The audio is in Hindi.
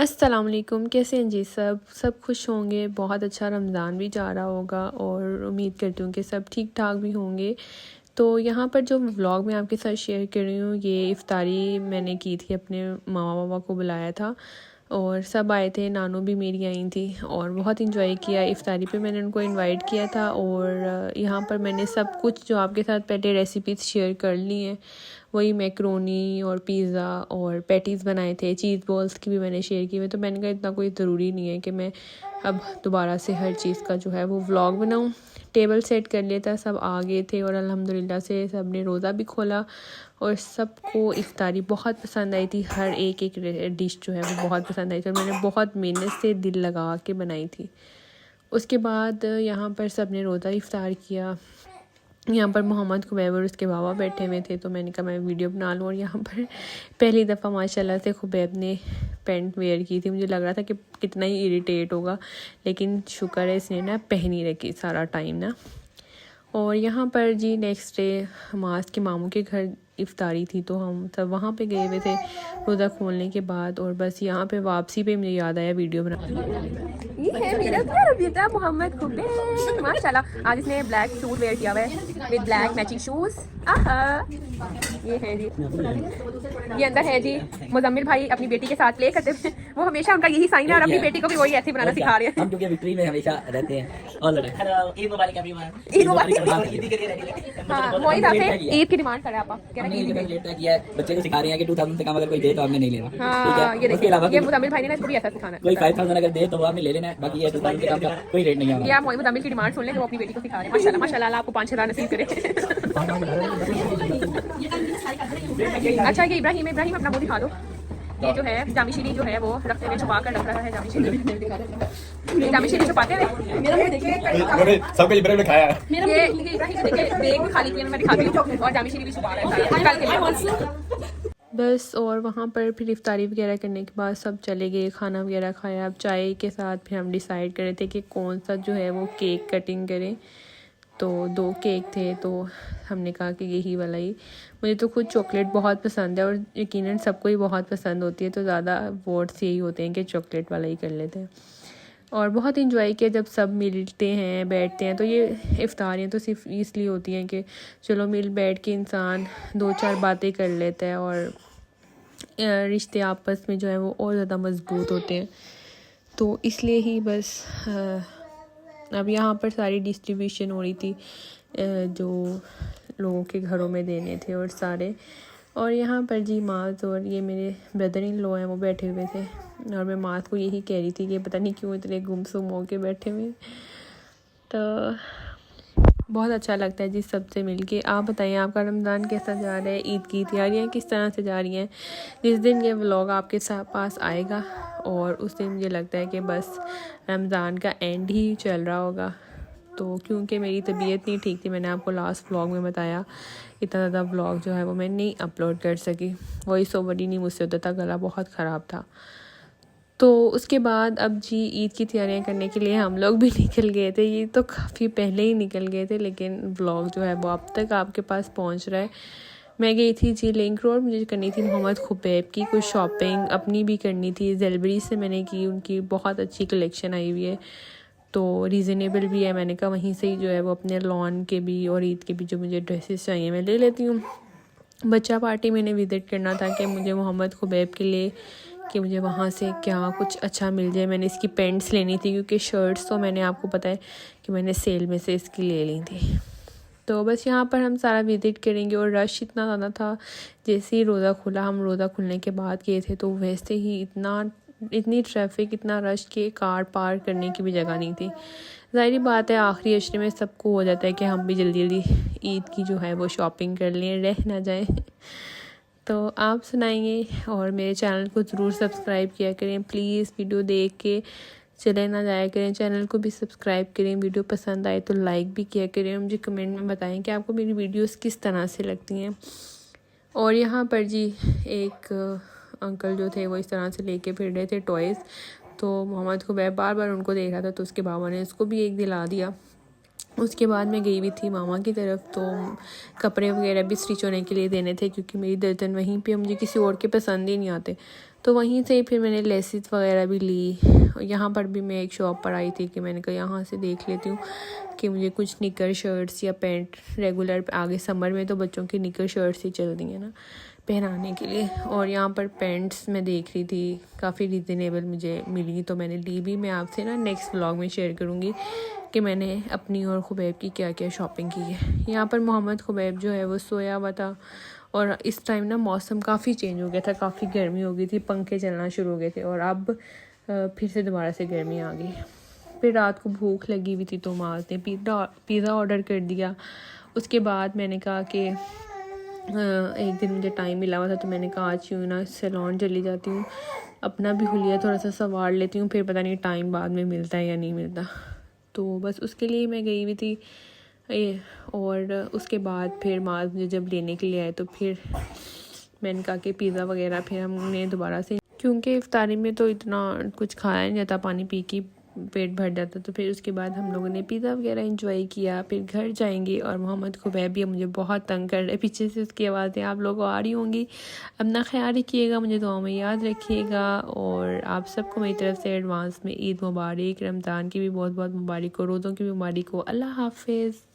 अस्सलाम वालेकुम। कैसे हैं जी? सब खुश होंगे। बहुत अच्छा रमज़ान भी जा रहा होगा और उम्मीद करती हूँ कि सब ठीक ठाक भी होंगे। तो यहाँ पर जो व्लॉग मैं आपके साथ शेयर कर रही हूँ, ये इफ़्तारी मैंने की थी, अपने मामा बाबा को बुलाया था और सब आए थे। नानू भी मेरी आई थी और बहुत इंजॉय किया। इफ़्तारी पे मैंने उनको इनवाइट किया था और यहाँ पर मैंने सब कुछ जो आपके साथ पहले रेसिपीज़ शेयर कर ली हैं, वही मैक्रोनी और पिज़्ज़ा और पैटीज़ बनाए थे। चीज़ बॉल्स की भी मैंने शेयर की हुई। तो मैंने कहा इतना कोई ज़रूरी नहीं है कि मैं अब दोबारा से हर चीज़ का जो है वो व्लॉग बनाऊँ। टेबल सेट कर लिया था, सब आ गए थे और अल्हम्दुलिल्लाह से सब ने रोज़ा भी खोला और सबको इफ़्तारी बहुत पसंद आई थी। हर एक डिश जो है वो बहुत पसंद आई थी और मैंने बहुत मेहनत से दिल लगा के बनाई थी। उसके बाद यहाँ पर सब ने रोज़ा इफ़्तार किया। यहाँ पर मोहम्मद खुबैब और उसके बाबा बैठे हुए थे, तो मैंने कहा मैं वीडियो बना लूँ। और यहाँ पर पहली दफ़ा माशाल्लाह से खुबैब ने पैंट वेयर की थी। मुझे लग रहा था कि कितना ही इरिटेट होगा, लेकिन शुक्र है इसने ना पहनी रखी सारा टाइम ना। और यहाँ पर जी नेक्स्ट डे हमास के मामू के घर इफ़्तारी थी, तो हम सब वहाँ पे गए हुए थे रोज़ा खोलने के बाद। और बस यहाँ पे वापसी पे मुझे याद आया वीडियो बना। ये है मेरा प्यारा बेटा मोहम्मद खुबैब माशाल्लाह। आज इसने ब्लैक सूट वेयर किया हुआ है विद ब्लैक मैचिंग शूज़। ये है जी, ये अंदर है जी मुजम्मिल भाई अपनी बेटी के साथ प्ले करते हुए। वो हमेशा उनका यही साइन है और अपनी बेटी को भी वही ऐसे बनाना सिखा रहे हैं। हम क्योंकि विक्ट्री में हमेशा रहते हैं। ऑल द टाइम ईद मुबारक एवरीवन। ईद मुबारक। हाँ, मोहित आपसे ईद की डिमांड कर रहा है। आपा कह रहे हैं लेट तक किया है, बच्चे को सिखा रहे हैं कि 2000 से कम अगर कोई दे तो आपने नहीं लेना। हाँ, ये देखिए ये मुजम्मिल भाई ने ना इसको भी ऐसा सिखाना है। कोई 5000 अगर दे तो वो आपने ले लेना है, बाकी ये 2000 से कम का कोई रेट नहीं है। ये आप मोहित मुजम्मिल की डिमांड सुन लें, वो अपनी बेटी को सिखा रहे हैं। माशाल्लाह माशाल्लाह, अल्लाह आपको 5000 नसीब करे। अच्छा, ये इब्राहिम अपना मुंह दिखा दो। ये जो है जामिशीरी जो है वो रखते हुए छुपा कर रख रहा है। जामिशीरी छुपाते हुए सबके इब्राहिम ने खाया है। ये इब्राहिम देखिए बेग भी खाली किया, मैं दिखाती हूँ, और जामिशीरी भी छुपा रहा है बस। और वहाँ पर फिर इफ्तारी वगैरह करने के बाद सब चले गए, खाना वगैरह खाया। अब चाय के साथ फिर हम डिसाइड कर रहे थे कि कौन सा जो है वो केक कटिंग करें। तो 2 केक थे, तो हमने कहा कि यही वाला ही। मुझे तो खुद चॉकलेट बहुत पसंद है और यकीनन सबको ही बहुत पसंद होती है, तो ज़्यादा वोट्स यही होते हैं कि चॉकलेट वाला ही कर लेते हैं। और बहुत इंजॉय किया जब सब मिलते हैं, बैठते हैं। तो ये इफ्तारियाँ तो सिर्फ इसलिए होती हैं कि चलो मिल बैठ के इंसान 2-4 बातें कर लेता है और रिश्ते आपस में जो है वो और ज़्यादा मज़बूत होते हैं। तो इसलिए ही बस अब यहाँ पर सारी डिस्ट्रीब्यूशन हो रही थी जो लोगों के घरों में देने थे और सारे। और यहाँ पर जी माज और ये मेरे ब्रदर इन लॉ हैं, वो बैठे हुए थे और मैं माज को यही कह रही थी कि पता नहीं क्यों इतने गुमसुम हो के बैठे हुए। तो बहुत अच्छा लगता है जी सबसे मिलके। आप बताइए आपका रमज़ान कैसा जा रहा है? ईद की तैयारियां किस तरह से जा रही हैं? जिस दिन ये व्लॉग आपके पास आएगा और उस दिन मुझे लगता है कि बस रमज़ान का एंड ही चल रहा होगा। तो क्योंकि मेरी तबीयत नहीं ठीक थी, मैंने आपको लास्ट व्लॉग में बताया, इतना ज़्यादा व्लॉग जो है वो मैं नहीं अपलोड कर सकी। वॉइस ओवर ही नहीं मुझसे होता था, गला बहुत ख़राब था। तो उसके बाद अब जी ईद की तैयारियां करने के लिए हम लोग भी निकल गए थे। ये तो काफ़ी पहले ही निकल गए थे, लेकिन व्लॉग जो है वो अब तक आपके पास पहुंच रहा है। मैं गई थी जी लिंक रोड, मुझे करनी थी मोहम्मद खुबैब की कुछ शॉपिंग, अपनी भी करनी थी। जेलबरी से मैंने की, उनकी बहुत अच्छी कलेक्शन आई हुई है, तो रीज़नेबल भी है। मैंने कहा वहीं से ही जो है वो अपने लॉन के भी और ईद के भी जो मुझे ड्रेसेस चाहिए मैं ले लेती हूँ। बच्चा पार्टी मैंने विज़िट करना था कि मुझे मोहम्मद खुबैब के लिए कि मुझे वहाँ से क्या कुछ अच्छा मिल जाए। मैंने इसकी पेंट्स लेनी थी क्योंकि शर्ट्स तो मैंने आपको पता है कि मैंने सेल में से इसकी ले ली थी। तो बस यहाँ पर हम सारा विज़िट करेंगे। और रश इतना ज़्यादा था, जैसे ही रोज़ा खुला, हम रोज़ा खुलने के बाद गए थे, तो वैसे ही इतनी ट्रैफिक, इतना रश के कार पार्क करने की भी जगह नहीं थी। ज़ाहिर बात है आखिरी अशरे में सबको हो जाता है कि हम भी जल्दी जल्दी ईद की जो है वो शॉपिंग कर लें, रह ना जाए। तो आप सुनाइए और मेरे चैनल को ज़रूर सब्सक्राइब किया करें प्लीज़। वीडियो देख के चले ना जाया करें, चैनल को भी सब्सक्राइब करें। वीडियो पसंद आए तो लाइक भी किया करें। मुझे कमेंट में बताएं कि आपको मेरी वीडियोस किस तरह से लगती हैं। और यहाँ पर जी एक अंकल जो थे वो इस तरह से लेके फिर रहे थे टॉयज़, तो मोहम्मद खुबैब बार बार उनको देख रहा था, तो उसके बाबा ने उसको भी एक दिला दिया। उसके बाद मैं गई हुई थी मामा की तरफ, तो कपड़े वगैरह भी स्टिच होने के लिए देने थे क्योंकि मेरी दर्जन वहीं पे, मुझे किसी और के पसंद ही नहीं आते। तो वहीं से फिर मैंने लेसिस वगैरह भी ली। यहाँ पर भी मैं एक शॉप पर आई थी कि मैंने कहा यहाँ से देख लेती हूँ कि मुझे कुछ निकर शर्ट्स या पैंट रेगुलर, आगे समर में तो बच्चों की निकर शर्ट्स ही चल रही हैं ना पहनाने के लिए। और यहाँ पर पैंट्स मैं देख रही थी, काफ़ी रीज़नेबल मुझे मिली तो मैंने ली भी। मैं आपसे ना नेक्स्ट व्लॉग में शेयर करूँगी कि मैंने अपनी और खुबैब की क्या क्या शॉपिंग की है। यहाँ पर मोहम्मद खुबैब जो है वो सोया हुआ था और इस टाइम ना मौसम काफ़ी चेंज हो गया था, काफ़ी गर्मी हो गई थी, पंखे चलना शुरू हो गए थे और अब फिर से दोबारा से गर्मी आ गई। फिर रात को भूख लगी हुई थी तो माज ने पिज़्ज़ा ऑर्डर कर दिया। उसके बाद मैंने कहा कि एक दिन मुझे टाइम मिला हुआ था तो मैंने कहा आज यूँ ना सैलून चली जाती हूँ, अपना भी हुलिया थोड़ा सा संवार लेती हूँ, फिर पता नहीं टाइम बाद में मिलता है या नहीं मिलता। तो बस उसके लिए मैं गई हुई थी। और उसके बाद फिर माज मुझे जब लेने के लिए आए तो फिर मैंने कहा कि पिज़्ज़ा वगैरह फिर हमने दोबारा से, क्योंकि इफ्तारी में तो इतना कुछ खाया नहीं जाता, पानी पी के पेट भर जाता। तो फिर उसके बाद हम लोगों ने पिज़्ज़ा वगैरह एंजॉय किया। फिर घर जाएंगे और मोहम्मद खुबैब भी मुझे बहुत तंग कर रहे, पीछे से उसकी आवाज़ें आप लोगों को आ रही होंगी। अपना ख्याल रखिएगा, मुझे दुआ में याद रखिएगा और आप सबको मेरी तरफ से एडवांस में ईद मुबारक, रमज़ान की भी बहुत बहुत मुबारक हो, रोज़ों की भी मुबारक हो। अल्लाह हाफिज़।